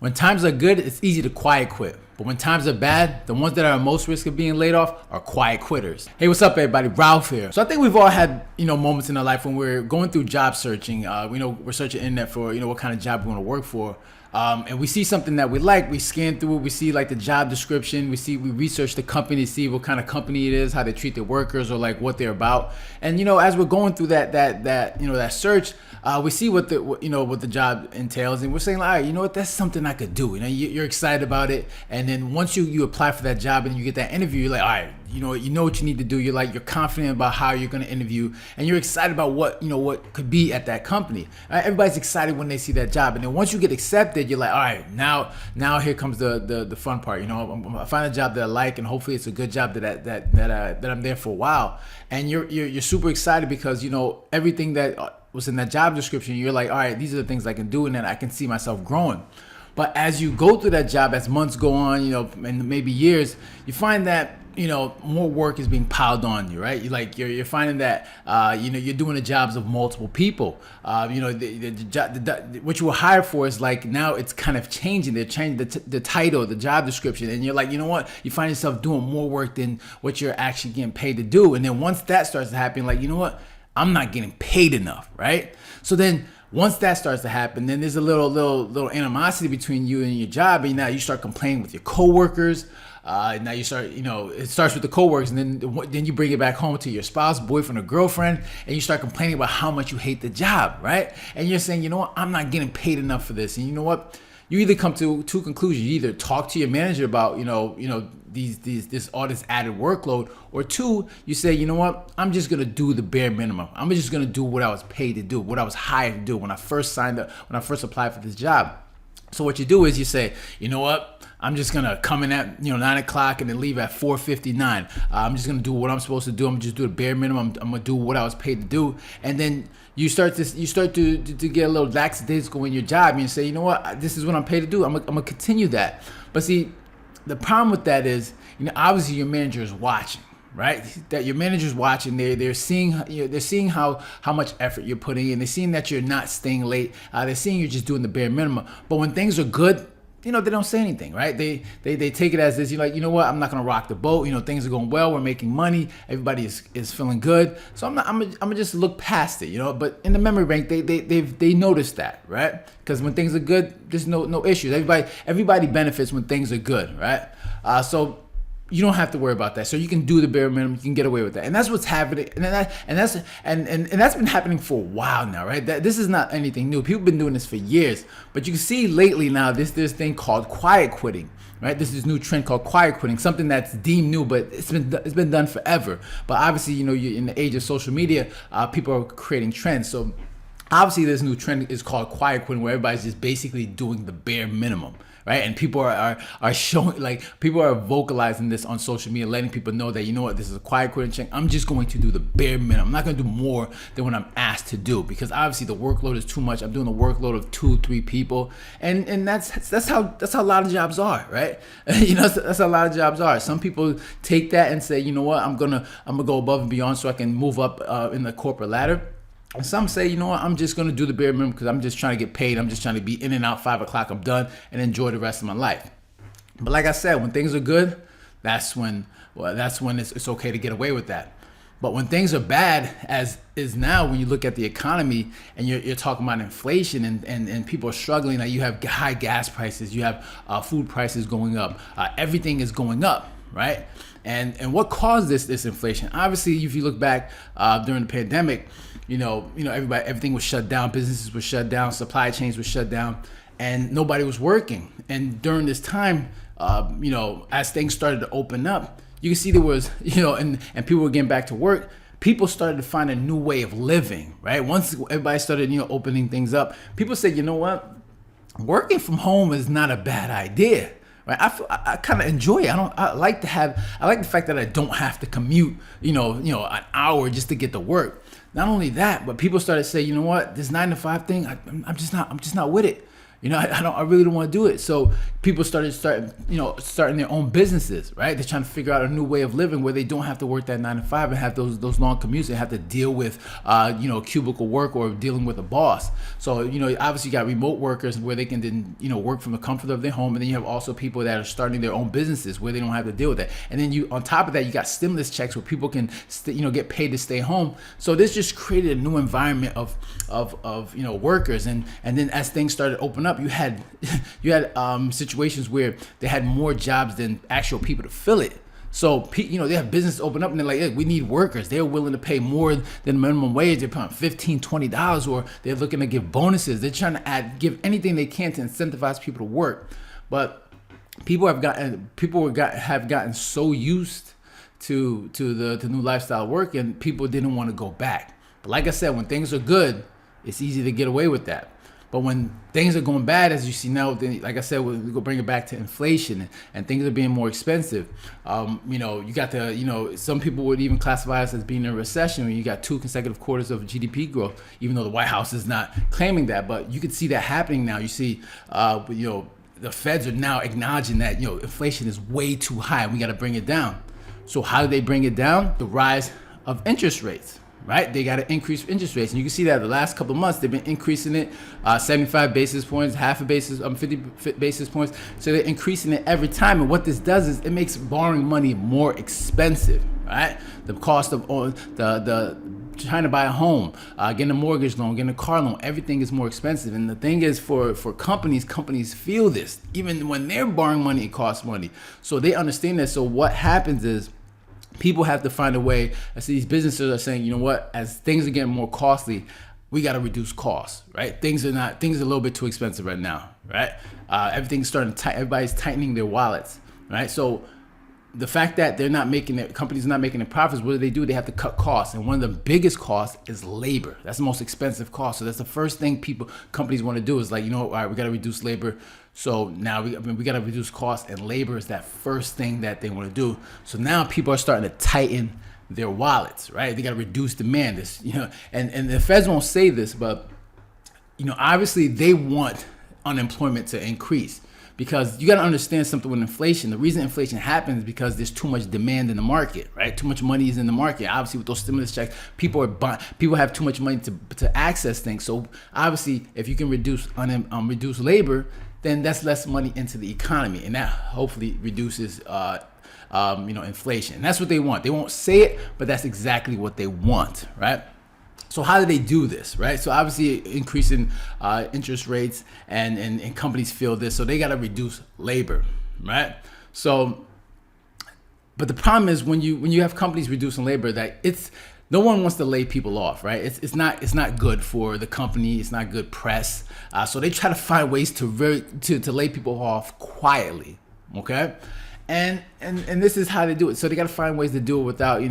When times are good, it's easy to quiet quit. But when times are bad, the ones that are at most risk of being laid off are quiet quitters. Hey, what's up, everybody? Ralph here. So I think we've all had, moments in our life when we're going through job searching. We're searching the internet for, what kind of job we want to work for. And we see something that we like, we scan through it, we see like the job description, we research the company to see what kind of company it is, how they treat their workers, or like what they're about. And as we're going through that search, we see what the job entails, and we're saying, all right, that's something I could do. You're excited about it, and then once you apply for that job and you get that interview, you're like, all right, you know what you need to do. You're confident about how you're going to interview, and you're excited about what could be at that company. Right? Everybody's excited when they see that job, and then once you get accepted, you're like, all right, now here comes the fun part. I find a job that I like, and hopefully it's a good job that I'm there for a while, and you're super excited because everything that was in that job description. You're like, all right, these are the things I can do, and then I can see myself growing. But as you go through that job, as months go on, and maybe years, you find that more work is being piled on you, right? You're finding that you're doing the jobs of multiple people. What you were hired for is now it's kind of changing. They're changing the title, the job description, and you're like, you know what? You find yourself doing more work than what you're actually getting paid to do. And then once that starts to happen, you know what? I'm not getting paid enough, right? So then once that starts to happen, then there's a little animosity between you and your job, and now you start complaining with your coworkers. Now you start, it starts with the coworkers, and then you bring it back home to your spouse, boyfriend, or girlfriend, and you start complaining about how much you hate the job, right? And you're saying, you know what, I'm not getting paid enough for this. And you know what? You either come to two conclusions. You either talk to your manager about, all this added workload, or two, you say, you know what, I'm just gonna do the bare minimum. I'm just gonna do what I was paid to do, what I was hired to do when I first signed up, when I first applied for this job. So what you do is you say, you know what, I'm just gonna come in at 9 o'clock and then leave at 4:59. I'm just gonna do what I'm supposed to do. I'm just do the bare minimum. I'm gonna do what I was paid to do, and then you start to get a little lackadaisical in your job, and you say, you know what, this is what I'm paid to do. I'm gonna continue that. But see, the problem with that is, obviously your manager is watching, right? That your manager's watching. They're seeing how much effort you're putting in. They're seeing that you're not staying late. They're seeing you're just doing the bare minimum. But when things are good, they don't say anything, right? They take it as this. You're like, you know what? I'm not gonna rock the boat. Things are going well. We're making money. Everybody is feeling good. So I'm gonna just look past it, But in the memory bank, they notice that, right? Because when things are good, there's no issues. Everybody benefits when things are good, right? So you don't have to worry about that. So you can do the bare minimum. You can get away with that, and that's what's happening. And that's been happening for a while now, right? This is not anything new. People have been doing this for years, but you can see lately now this thing called quiet quitting, right? This is a new trend called quiet quitting, something that's deemed new, but it's been done forever. But obviously, you're in the age of social media, people are creating trends. So obviously, this new trend is called quiet quitting, where everybody's just basically doing the bare minimum. Right, and people are showing, people are vocalizing this on social media, letting people know that, you know what, this is a quiet quitting check. I'm just going to do the bare minimum. I'm not going to do more than what I'm asked to do, because obviously the workload is too much. I'm doing a workload of 2-3 people, and that's how a lot of jobs are, right? That's how a lot of jobs are. Some people take that and say, you know what, I'm gonna go above and beyond so I can move up in the corporate ladder. And some say, you know what, I'm just going to do the bare minimum because I'm just trying to get paid. I'm just trying to be in and out 5 o'clock. I'm done and enjoy the rest of my life. But like I said, when things are good, that's when it's okay to get away with that. But when things are bad, as is now, when you look at the economy and you're talking about inflation and people are struggling, you have high gas prices, you have food prices going up, everything is going up, right? And what caused this inflation? Obviously, if you look back during the pandemic, everything was shut down, businesses were shut down, supply chains were shut down, and nobody was working. And during this time, as things started to open up, you can see there was, and people were getting back to work. People started to find a new way of living, right? Once everybody started, opening things up, people said, you know what, working from home is not a bad idea. Right, I kind of enjoy it. I like the fact that I don't have to commute, an hour just to get to work. Not only that, but people started to say, you know what, this 9 to 5 thing, I'm just not with it. I really don't want to do it. So people starting their own businesses, right? They're trying to figure out a new way of living where they don't have to work that 9 to 5 and have those long commutes and have to deal with, cubicle work or dealing with a boss. So, obviously you got remote workers where they can then, work from the comfort of their home. And then you have also people that are starting their own businesses where they don't have to deal with that. And then on top of that, you got stimulus checks where people can, get paid to stay home. So this just created a new environment of workers. And then as things started to open up, you had situations where they had more jobs than actual people to fill it. So, they have business open up and they're like, hey, we need workers. They're willing to pay more than minimum wage. They're paying $15, $20, or they're looking to give bonuses. They're trying to give anything they can to incentivize people to work. But people have gotten so used to the new lifestyle work, and people didn't want to go back. But like I said, when things are good, it's easy to get away with that. But when things are going bad, as you see now, then, like I said, we're going to bring it back to inflation and things are being more expensive. You got some people would even classify us as being in a recession when you got 2 consecutive quarters of GDP growth, even though the White House is not claiming that. But you can see that happening now. You see, the feds are now acknowledging that, inflation is way too high and we got to bring it down. So how do they bring it down? The rise of interest rates. Right, they got to increase interest rates, and you can see that the last couple of months they've been increasing it, 75 basis points, 50 basis points. So they're increasing it every time, and what this does is it makes borrowing money more expensive. Right, the cost of the trying to buy a home, getting a mortgage loan, getting a car loan, everything is more expensive. And the thing is, for companies feel this. Even when they're borrowing money, it costs money. So they understand that. So what happens is, people have to find a way. I see these businesses are saying, you know what, as things are getting more costly, we got to reduce costs, right? Things are a little bit too expensive right now, right? Everything's starting to everybody's tightening their wallets, right? So the fact that companies are not making their profits, what do? They have to cut costs. And one of the biggest costs is labor. That's the most expensive cost. So that's the first thing companies want to do is like, all right, we got to reduce labor. So now we got to reduce costs, and labor is that first thing that they want to do. So now people are starting to tighten their wallets, right? They got to reduce demand. And the feds won't say this, but obviously they want unemployment to increase. Because you got to understand something with inflation. The reason inflation happens is because there's too much demand in the market, right? Too much money is in the market. Obviously, with those stimulus checks, people have too much money to access things. So obviously, if you can reduce labor, then that's less money into the economy, and that hopefully reduces inflation. And that's what they want. They won't say it, but that's exactly what they want, right? So how do they do this, right? So obviously increasing interest rates and companies feel this, so they got to reduce labor, right? So, but the problem is when you have companies reducing labor, that no one wants to lay people off, right? It's not good for the company. It's not good press. So they try to find ways to lay people off quietly, okay? And this is how they do it. So they got to find ways to do it without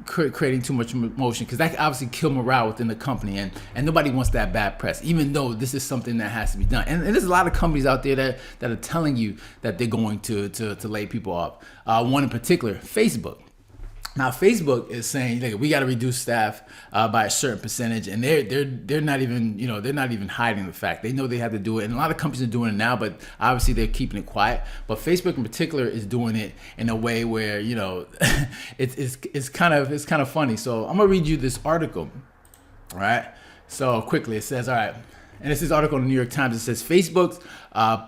creating too much emotion, because that can obviously kill morale within the company, and nobody wants that bad press, even though this is something that has to be done. And there's a lot of companies out there that are telling you that they're going to lay people off. One in particular, Facebook. Now Facebook is saying, like, we got to reduce staff by a certain percentage, and they're not even hiding the fact. They know they have to do it, and a lot of companies are doing it now, but obviously they're keeping it quiet. But Facebook in particular is doing it in a way where it's kind of funny. So I'm gonna read you this article, all right? So quickly, it says, all right. And this is an article in the New York Times. It says Facebook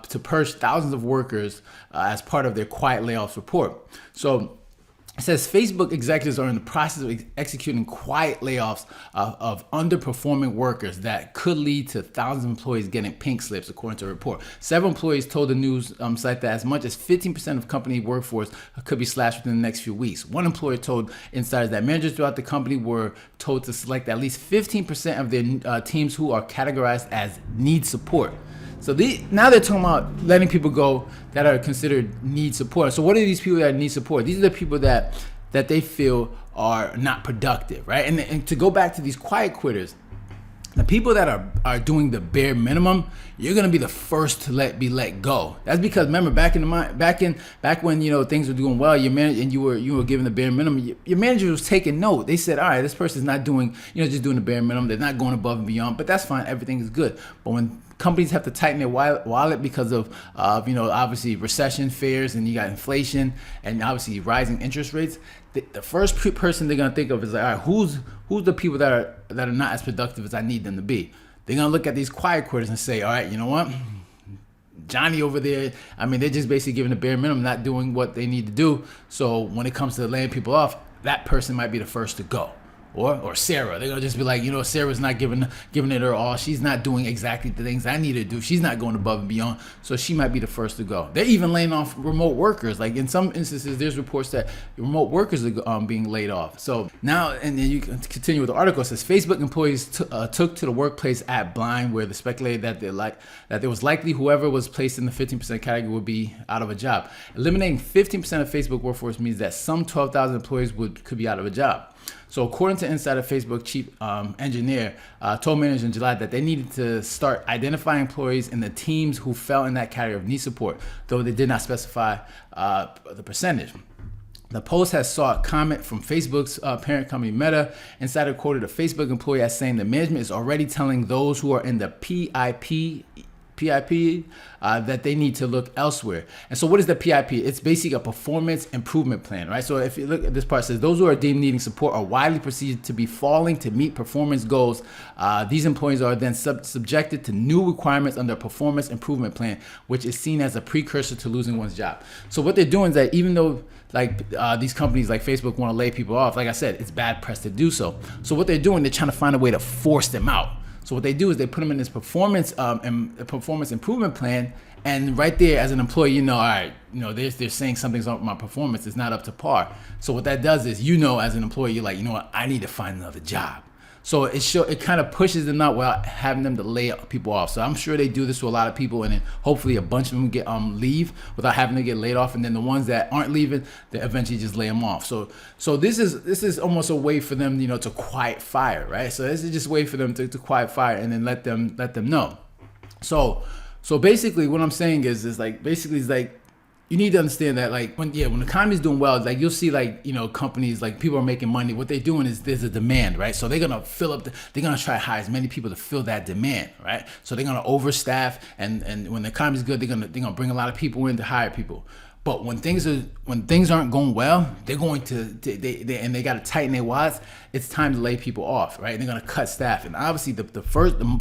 to purge thousands of workers as part of their quiet layoffs report. So it says Facebook executives are in the process of executing quiet layoffs of underperforming workers that could lead to thousands of employees getting pink slips, according to a report. Several employees told the news site that as much as 15% of company workforce could be slashed within the next few weeks. One employer told insiders that managers throughout the company were told to select at least 15% of their teams who are categorized as need support. So now they're talking about letting people go that are considered need support. So what are these people that need support? These are the people that they feel are not productive, right? And to go back to these quiet quitters, The people that are doing the bare minimum, you're gonna be the first to be let go. That's because remember back when things were doing well, your manager and you were given the bare minimum. Your manager was taking note. They said, all right, this person's not doing just doing the bare minimum. They're not going above and beyond, but that's fine. Everything is good. But when companies have to tighten their wallet because of obviously recession fears, and you got inflation and obviously rising interest rates, the first person they're gonna think of is like, all right, who's the people that are not as productive as I need them to be? They're gonna look at these quiet quitters and say, all right, you know what, Johnny over there, they're just basically giving the bare minimum, not doing what they need to do. So when it comes to laying people off, that person might be the first to go. Or Sarah, they're gonna just be like, Sarah's not giving it her all. She's not doing exactly the things I need to do. She's not going above and beyond, so she might be the first to go. They're even laying off remote workers. Like in some instances, there's reports that remote workers are being laid off. So now, and then you can continue with the article. It says Facebook employees took to the workplace at Blind, where they speculated that there was likely whoever was placed in the 15% category would be out of a job. Eliminating 15% of Facebook workforce means that some 12,000 employees could be out of a job. So according to Insider, Facebook chief engineer told managers in July that they needed to start identifying employees in the teams who fell in that category of need support, though they did not specify the percentage. The Post has sought comment from Facebook's parent company Meta. Insider quoted a Facebook employee as saying the management is already telling those who are in the PIP that they need to look elsewhere. And so what is the PIP? It's basically a performance improvement plan, right? So if you look at this part, it says those who are deemed needing support are widely perceived to be falling to meet performance goals. These employees are then subjected to new requirements under a performance improvement plan, which is seen as a precursor to losing one's job. So what they're doing is that even though these companies like Facebook want to lay people off, like I said, it's bad press to do so. So what they're doing, they're trying to find a way to force them out. So what they do is they put them in this performance improvement plan, and right there as an employee, all right, they're saying something's wrong with my performance, it's not up to par. So what that does is, as an employee, you're like, what, I need to find another job. So it kind of pushes them out without having them to lay people off. So I'm sure they do this to a lot of people, and then hopefully a bunch of them get leave without having to get laid off, and then the ones that aren't leaving, they eventually just lay them off. So this is almost a way for them, to quiet fire, right? So this is just a way for them to quiet fire and then let them know. So basically what I'm saying is you need to understand that when the economy is doing well, it's like you'll see companies, people are making money. What they're doing is there's a demand, right? So they're gonna they're gonna try to hire as many people to fill that demand, right? So they're gonna overstaff, and when the economy is good, they're gonna bring a lot of people in to hire people. But when things aren't going well, they're going to they got to tighten their wallets. It's time to lay people off, right? They're going to cut staff, and obviously the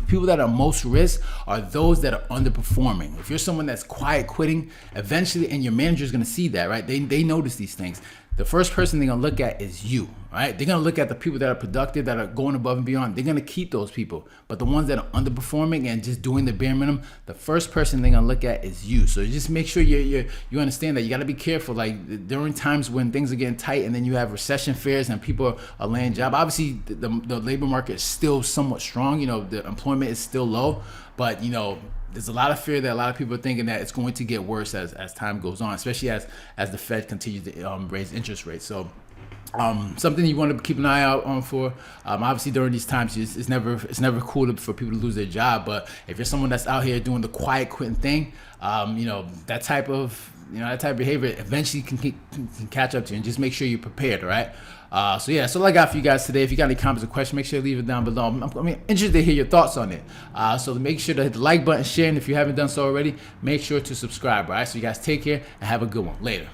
people that are most risk are those that are underperforming. If you're someone that's quiet quitting, eventually, and your manager is going to see that, right? They notice these things. The first person they're gonna look at is you, right? They're gonna look at the people that are productive, that are going above and beyond. They're gonna keep those people. But the ones that are underperforming and just doing the bare minimum, the first person they're gonna look at is you. So just make sure you understand that you gotta be careful. During times when things are getting tight, and then you have recession fears and people are laying jobs. Obviously, the labor market is still somewhat strong. The employment is still low, but there's a lot of fear that a lot of people are thinking that it's going to get worse as time goes on, especially as the Fed continues to raise interest rates. So something you want to keep an eye out on for. Obviously, during these times, it's never cool for people to lose their job. But if you're someone that's out here doing the quiet quitting thing, that type of behavior eventually can catch up to you, and just make sure you're prepared, all right? So that's all I got for you guys today. If you got any comments or questions, make sure you leave it down below. I'm interested to hear your thoughts on it. So make sure to hit the like button, share, and if you haven't done so already, make sure to subscribe, all right? So you guys take care and have a good one. Later.